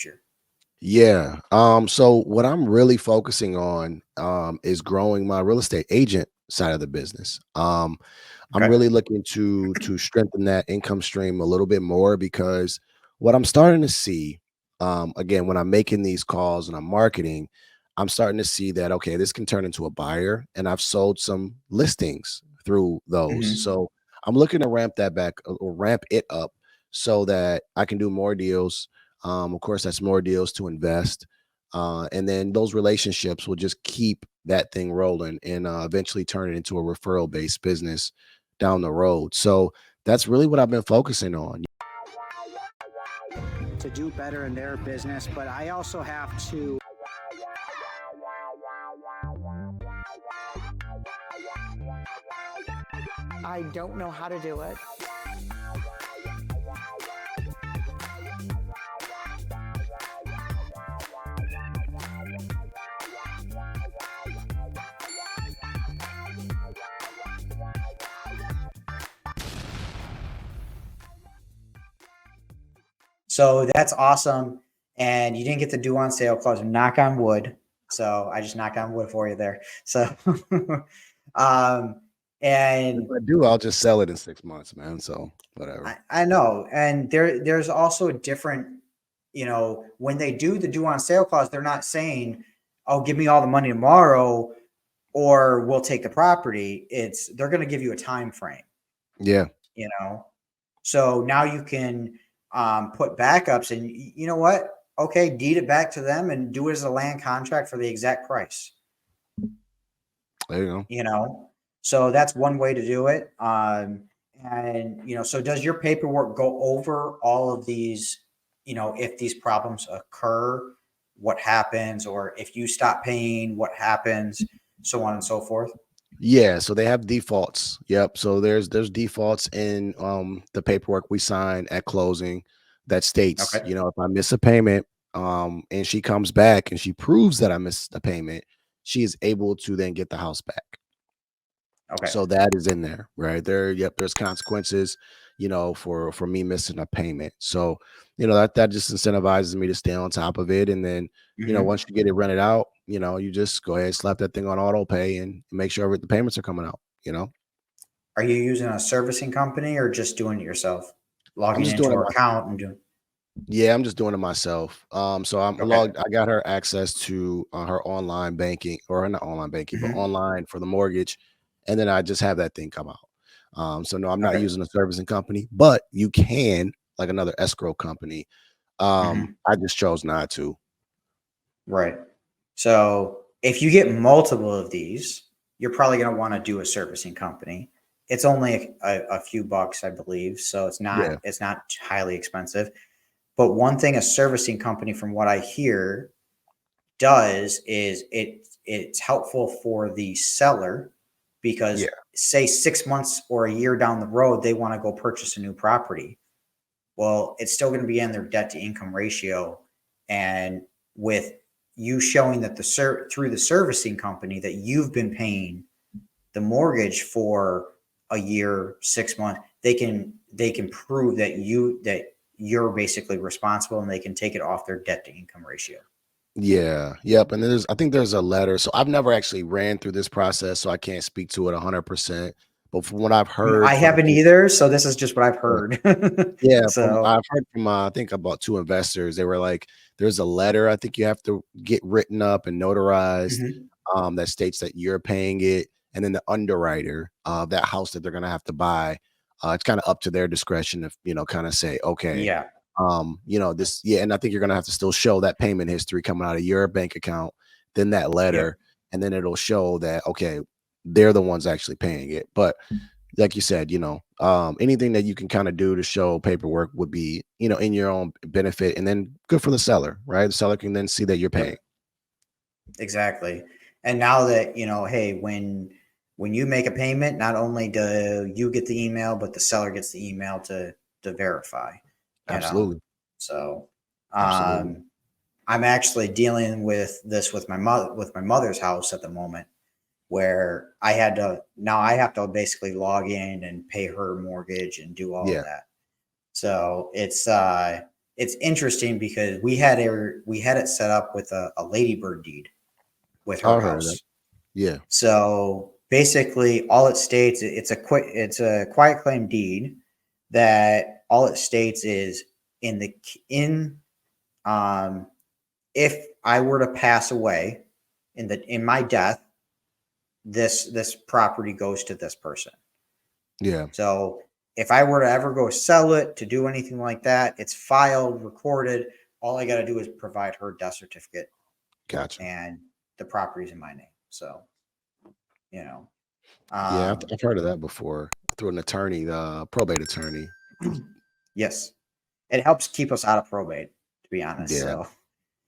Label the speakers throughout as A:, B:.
A: future?
B: Yeah. So what I'm really focusing on is growing my real estate agent side of the business. I'm
A: Okay.
B: really looking to strengthen that income stream a little bit more because what I'm starting to see, again, when I'm making these calls and I'm marketing, I'm starting to see that okay, this can turn into a buyer, and I've sold some listings through those.
A: Hmm.
B: So I'm looking to ramp that back or ramp it up so that I can do more deals. Of course, that's more deals to invest. And then those relationships will just keep that thing rolling and eventually turn it into a referral based business down the road. So that's really what I've been focusing on.
C: To do better in their business, but I also have to.
D: I don't know how to do it.
A: So that's awesome. And you didn't get the due on sale clause. Knock on wood. So I just knocked on wood for you there. So, um,
B: If
A: and
B: I do, I'll just sell it in 6 months, man. So whatever.
A: I know. And there's also a different, when they do the due on sale clause, they're not saying, "Oh, give me all the money tomorrow," or "We'll take the property." They're going to give you a time frame.
B: Yeah.
A: You know, so now you can put backups, and you know what? Okay, deed it back to them and do it as a land contract for the exact price.
B: There you go.
A: You know, so that's one way to do it. And so does your paperwork go over all of these? If these problems occur, what happens, or if you stop paying, what happens, so on and so forth.
B: Yeah, so they have defaults. Yep. So there's defaults in the paperwork we sign at closing that states,
A: Okay.
B: if I miss a payment, and she comes back and she proves that I missed a payment, she is able to then get the house back.
A: Okay.
B: So that is in there, right there. Yep, there's consequences, for me missing a payment. So, that just incentivizes me to stay on top of it. And then,
A: Hmm.
B: once you get it rented out, you just go ahead, slap that thing on auto pay and make sure the payments are coming out.
A: Are you using a servicing company or just doing it yourself?
B: I'm
A: Logging
B: just
A: into
B: doing it
A: her
B: myself.
A: account and doing.
B: Yeah, I'm just doing it myself. So I'm
A: Okay.
B: logged. I got her access to her online banking, or not online banking, but
A: Hmm.
B: online for the mortgage, and then I just have that thing come out. So no, I'm not
A: Okay.
B: using a servicing company, but you can, like another escrow company.
A: Hmm.
B: I just chose not to.
A: Right. So if you get multiple of these, you're probably going to want to do a servicing company. It's only a few bucks, I believe, so
B: Yeah,
A: it's not highly expensive. But one thing a servicing company, from what I hear, does is it's helpful for the seller because,
B: yeah,
A: say, 6 months or a year down the road they want to go purchase a new property. Well, it's still going to be in their debt to income ratio, and with you showing that through the servicing company that you've been paying the mortgage for a year, 6 months, they can prove that you're basically responsible, and they can take it off their debt to income ratio.
B: yeah, yep. And I think there's a letter. So I've never actually ran through this process, so I can't speak to it 100%. But from what I've
A: I
B: heard from
A: haven't either, so this is just what I've heard.
B: Yeah, from
A: So,
B: I've heard from, I think about 2 investors. They were like, there's a letter I think you have to get written up and notarized,
A: mhm,
B: that states that you're paying it, and then the underwriter of that house that they're gonna have to buy, it's kinda up to their discretion if, kinda say, "Okay,
A: yeah,
B: this." Yeah, and I think you're gonna have to still show that payment history coming out of your bank account, then that
A: yep,
B: letter, and then it'll show that, okay, they're the ones actually paying it. But like you said, anything that you can kind of do to show paperwork would be, in your own benefit, and then good for the seller, right? The seller can then see that you're paying.
A: yep, exactly. And now that hey, when you make a payment, not only do you get the email, but the seller gets the email to verify. You know,
B: Absolutely.
A: so
B: Absolutely.
A: um, I'm actually dealing with this with my mother's house at the moment, where I have to basically log in and pay her mortgage and do all of
B: Yeah.
A: that. So it's it's interesting because we had it set up with a ladybird deed with her
B: I heard of that.
A: house.
B: Yeah.
A: So basically, all it states, it's a quiet claim deed that all it states is in um if I were to pass away in my death, this property goes to this person.
B: Yeah.
A: So if I were to ever go sell it, to do anything like that, it's filed, recorded. All I got to do is provide her death certificate,
B: Gotcha.
A: and the property's in my name. So, you know,
B: Yeah,
A: um,
B: I've heard of that before through an attorney, the probate attorney.
A: yes, it helps keep us out of probate, to be honest.
B: Yeah.
A: So,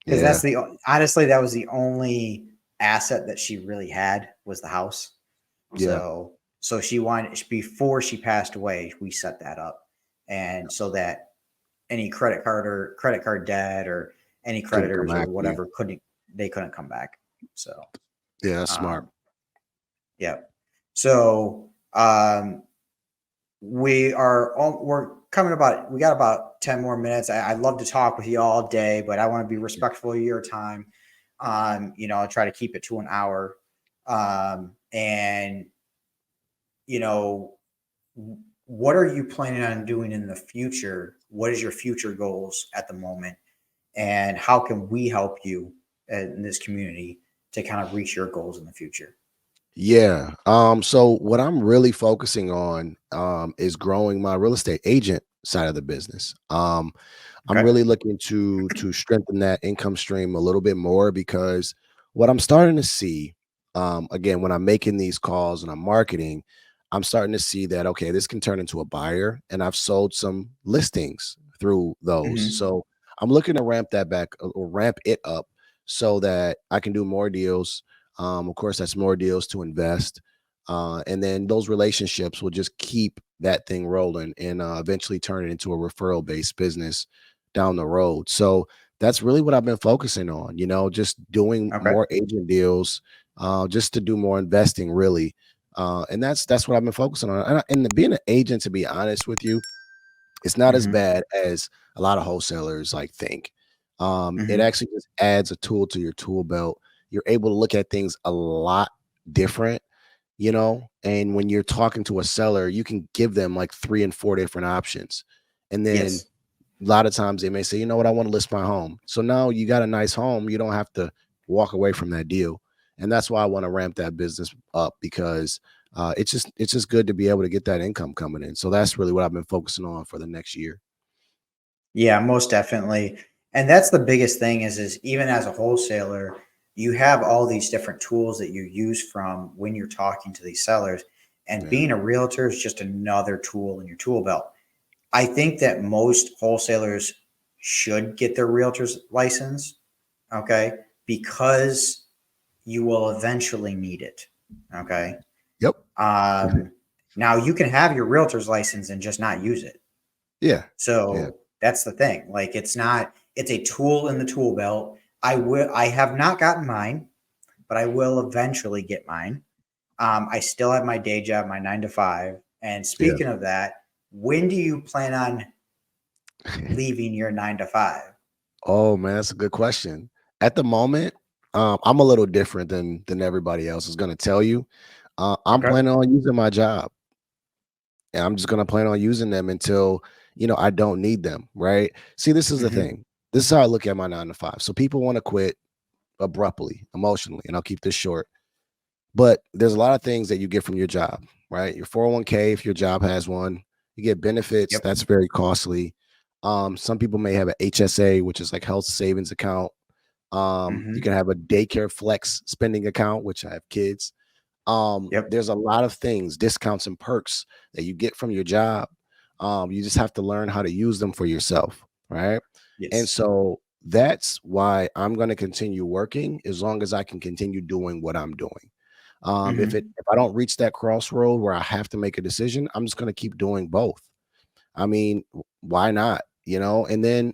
A: because
B: Yeah.
A: honestly, that was the only asset that she really had, was the house.
B: Yeah.
A: So she wanted, before she passed away, we set that up, and so that any credit card debt or any
B: Couldn't come
A: creditors or
B: after you.
A: whatever couldn't come back. So
B: Yeah, that's smart.
A: um, yeah. So we got about 10 more minutes. I'd love to talk with you all day, but I want to be respectful of your time. I try to keep it to an hour. And you know, what are you planning on doing in the future? What is your future goals at the moment? And how can we help you in this community to kind of reach your goals in the future?
B: Yeah. So what I'm really focusing on is growing my real estate agent side of the business. I'm
A: Okay.
B: really looking to strengthen that income stream a little bit more because what I'm starting to see, again, when I'm making these calls and I'm marketing, I'm starting to see that okay, this can turn into a buyer, and I've sold some listings through those.
A: Hmm.
B: So I'm looking to ramp that back or ramp it up so that I can do more deals. Of course, that's more deals to invest. And then those relationships will just keep that thing rolling and eventually turn it into a referral based business down the road. So that's really what I've been focusing on, just doing
A: Okay.
B: more agent deals, just to do more investing, really. And that's what I've been focusing on. And being an agent, to be honest with you, it's not as
A: Hmm.
B: bad as a lot of wholesalers like think. It
A: Hmm.
B: actually just adds a tool to your tool belt. You're able to look at things a lot different, and when you're talking to a seller, you can give them like 3 and 4 different options. And then
A: Yes.
B: a lot of times they may say, you know what, I want to list my home. So now you got a nice home. You don't have to walk away from that deal. And that's why I want to ramp that business up because it's just good to be able to get that income coming in. So that's really what I've been focusing on for the next year.
A: Yeah, most definitely. And that's the biggest thing is even as a wholesaler, you have all these different tools that you use from when you're talking to these sellers. And
B: Yeah.
A: being a realtor is just another tool in your tool belt. I think that most wholesalers should get their realtor's license, okay, because you will eventually need it, okay.
B: Yep.
A: Um, Now you can have your realtor's license and just not use it.
B: Yeah. Yeah.
A: So that's the thing. Like it's a tool in the tool belt. I have not gotten mine, but I will eventually get mine. I still have my day job, my 9 to 5. And
B: Yeah.
A: speaking of that, when do you plan on leaving your 9 to 5?
B: Oh man, that's a good question. At the moment, I'm a little different than everybody else is going to tell you. I'm
A: Okay.
B: planning on using my job, and I'm just going to plan on using them until I don't need them. Right? See, this is the
A: Hmm.
B: thing. This is how I look at my 9 to 5. So people want to quit abruptly, emotionally, and I'll keep this short. But there's a lot of things that you get from your job, right? Your 401k, if your job has one, you get benefits.
A: Yep.
B: That's very costly. Some people may have a HSA, which is like health savings account. You
A: Hmm.
B: can have a daycare flex spending account, which I have kids.
A: Yep.
B: There's a lot of things, discounts and perks that you get from your job. You just have to learn how to use them for yourself, right? And
A: Yes.
B: so that's why I'm going to continue working as long as I can continue doing what I'm doing.
A: Hmm.
B: If I don't reach that crossroad where I have to make a decision, I'm just going to keep doing both. I mean, why not? And then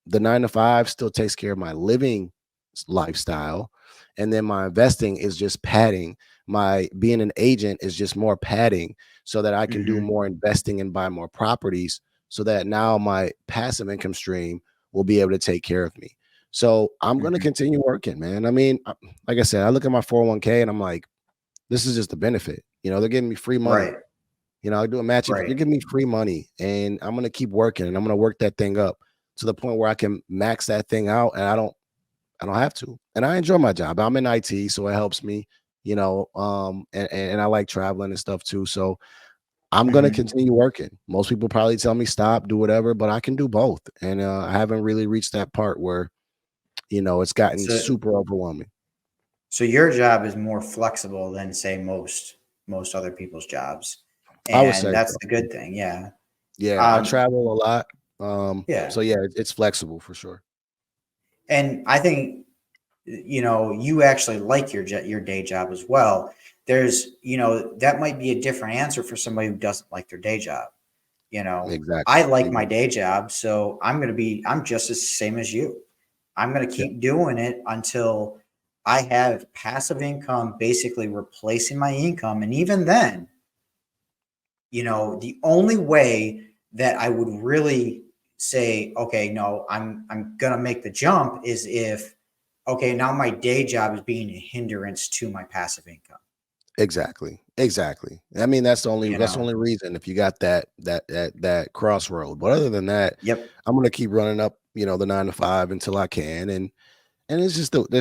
B: the 9 to 5 still takes care of my living lifestyle. And then my investing is just padding. My being an agent is just more padding so that I can do
A: Hmm.
B: more investing and buy more properties so that now my passive income stream will be able to take care of me. So I'm going to
A: Mhm.
B: continue working, man. I mean, like I said, I look at my 401k and I'm like, this is just a benefit. They're giving me free money.
A: Right,
B: I do a matching. You're
A: right.
B: giving me free money, and I'm going to keep working, and I'm going to work that thing up to the point where I can max that thing out, and I don't have to. And I enjoy my job. I'm in IT, so it helps me, and I like traveling and stuff too. So I'm going to
A: Mhm.
B: continue working. Most people probably tell me stop, do whatever, but I can do both. And I haven't really reached that part where, it's gotten
A: So
B: super overwhelming.
A: so your job is more flexible than say most other people's jobs.
B: I would
A: And
B: say
A: that's
B: so.
A: the good thing. Yeah.
B: Yeah, I
A: Um,
B: travel a lot.
A: yeah.
B: So yeah, it's flexible for sure.
A: And I think you actually like your day job as well. There's that might be a different answer for somebody who doesn't like their day job. I
B: Exactly.
A: like my day job, so I'm just as same as you. I'm going to
B: Yeah.
A: keep doing it until I have passive income basically replacing my income. And even then, the only way that I would really say, okay, no, I'm going to make the jump is if, okay, now my day job is being a hindrance to my passive income,
B: Exactly. Exactly. I mean, that's the only
A: you
B: that's the
A: know?
B: only reason if you got that crossroad. But other than that,
A: Yep.
B: I'm gonna keep running up, the 9 to 5 until I can. And this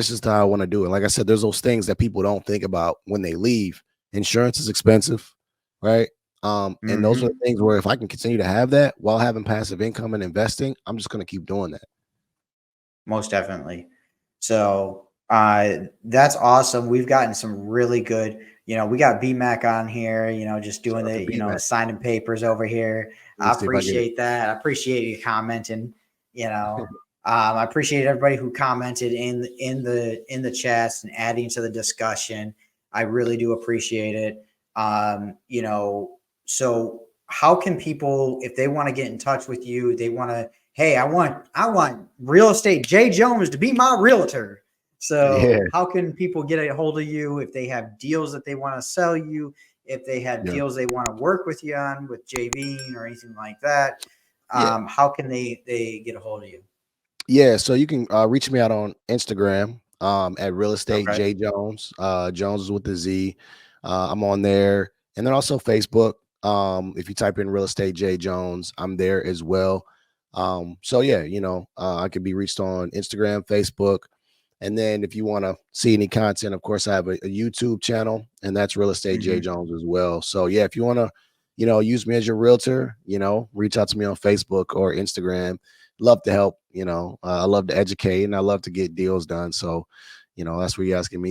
B: is how I want to do it. Like I said, there's those things that people don't think about when they leave. Insurance is expensive, right? And those are the
A: Hmm.
B: things where if I can continue to have that while having passive income and investing, I'm just gonna keep doing that.
A: Most definitely. So that's awesome. We've gotten some really good, we got BMAC on here, just
B: Shout
A: doing
B: out to
A: the,
B: BMAC.
A: signing papers over here.
B: Let me
A: I
B: see if I get it.
A: appreciate that. I appreciate you commenting, you know. I appreciate everybody who commented in the chats and adding to the discussion. I really do appreciate it. So how can people, if they want to get in touch with you, they want to, hey, I want real estate Jay Jonez to be my realtor.
B: Yeah,
A: So how can people get a hold of you if they have deals that they want to sell you, if they have
B: yeah,
A: deals they want to work with you on with JV or anything like that?
B: yeah.
A: How can they get a hold of you?
B: Yeah, so you can reach me out on Instagram at Real Estate
A: Okay.
B: Jay Jones. Jones is with the Z. I'm on there, and then also Facebook. If you type in Real Estate Jay Jones, I'm there as well. So yeah, I can be reached on Instagram, Facebook, and then if you want to see any content, of course, I have a YouTube channel, and that's Real Estate Jay
A: Hmm.
B: Jones as well. So yeah, if you want to, use me as your realtor, reach out to me on Facebook or Instagram. Love to help. I love to educate and I love to get deals done. So, that's where you guys can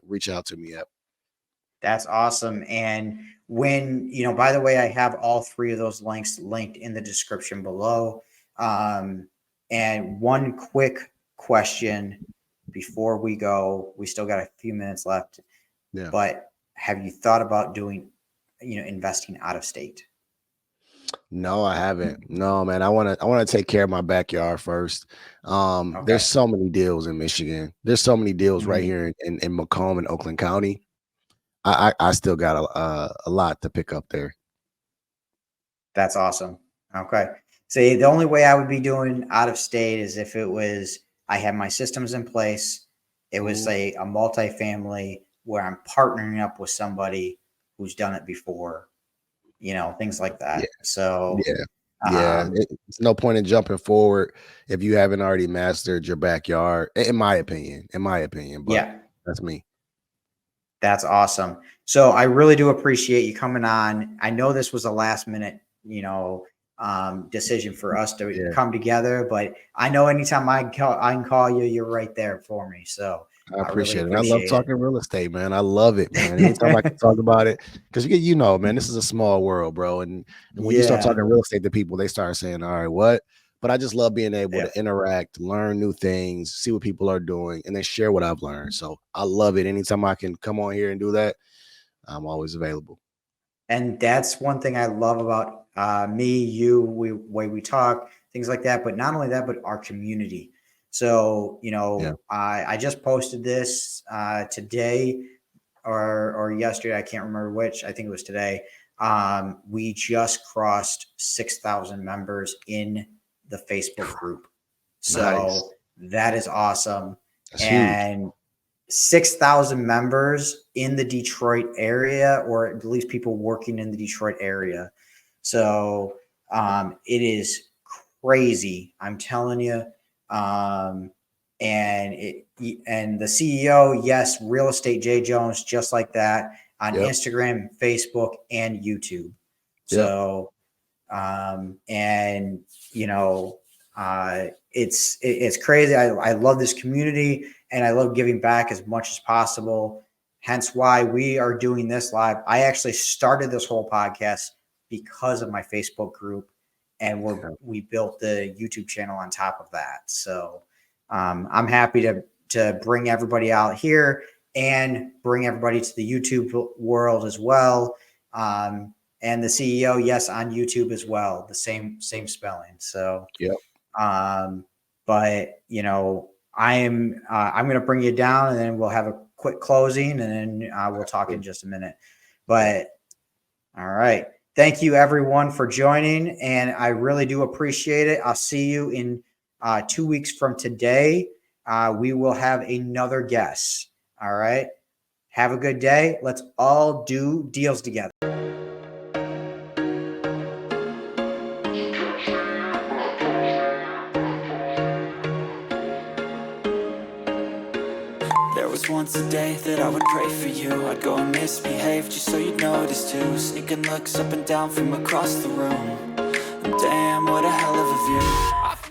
B: reach out to me at.
A: That's awesome. And by the way, I have all three of those links linked in the description below. And one quick question before we go, we still got a few minutes left,
B: Yeah.
A: but have you thought about doing, investing out of state?
B: No, I haven't. No, man. I want to take care of my backyard first. There's
A: Okay.
B: so many deals in Michigan. There's so many deals right
A: Mhm.
B: here in Macomb and Oakland County. I still got a lot to pick up there.
A: That's awesome. Okay. See, the only way I would be doing out of state is if it was I had my systems in place. It was
B: Mhm.
A: a multifamily where I'm partnering up with somebody who's done it before, things like
B: Yeah,
A: that. So,
B: yeah, yeah.
A: um,
B: It's no point in jumping forward if you haven't already mastered your backyard, in my opinion. In my opinion, but
A: yeah,
B: that's me.
A: that's awesome. So I really do appreciate you coming on. I know this was a last minute, decision for us to
B: Yeah.
A: come together, but I know anytime I can call you, you're right there for me. So
B: I
A: I really
B: appreciate it. And I love
A: appreciate
B: talking real estate, man. I love it, man. Anytime I can
A: it.
B: talk about it, because man, this is a small world, bro. And when you start
A: Yeah,
B: talking real estate to people, they start saying, "All right, what?" But I just love being able
A: yeah.
B: to interact, learn new things, see what people are doing, and then share what I've learned. So I love it. Anytime I can come on here and do that, I'm always available.
A: And that's one thing I love about me, you, way we talk, things like that. But not only that, but our community. So,
B: Yeah.
A: I just posted this today or yesterday. I can't remember which. I think it was today. We just crossed 6,000 members in the Facebook group. So
B: Nice.
A: that is awesome.
B: That's huge.
A: And 6,000 members in the Detroit area, or at least people working in the Detroit area. So it is crazy. I'm telling you. And the CEO, yes, Real Estate Jay Jonez, just like that, on
B: Yep.
A: Instagram, Facebook, and YouTube.
B: Yep.
A: So and you know, it's crazy. I love this community, and I love giving back as much as possible. Hence why we are doing this live. I actually started this whole podcast because of my Facebook group, and we built the YouTube channel on top of that. So I'm happy to bring everybody out here and bring everybody to the YouTube world as well. And the CEO, yes, on YouTube as well, the same spelling. So,
B: Yep.
A: But you know, I'm going to bring you down, and then we'll have a quick closing, and then we'll talk in just a minute. But all right, thank you everyone for joining, and I really do appreciate it. I'll see you in 2 weeks from today. We will have another guest. All right, have a good day. Let's all do deals together.
E: There was once a day that I would pray for you. I'd go and misbehave just so you'd notice too. Sneaking looks up and down from across the room. And damn, what a hell of a view.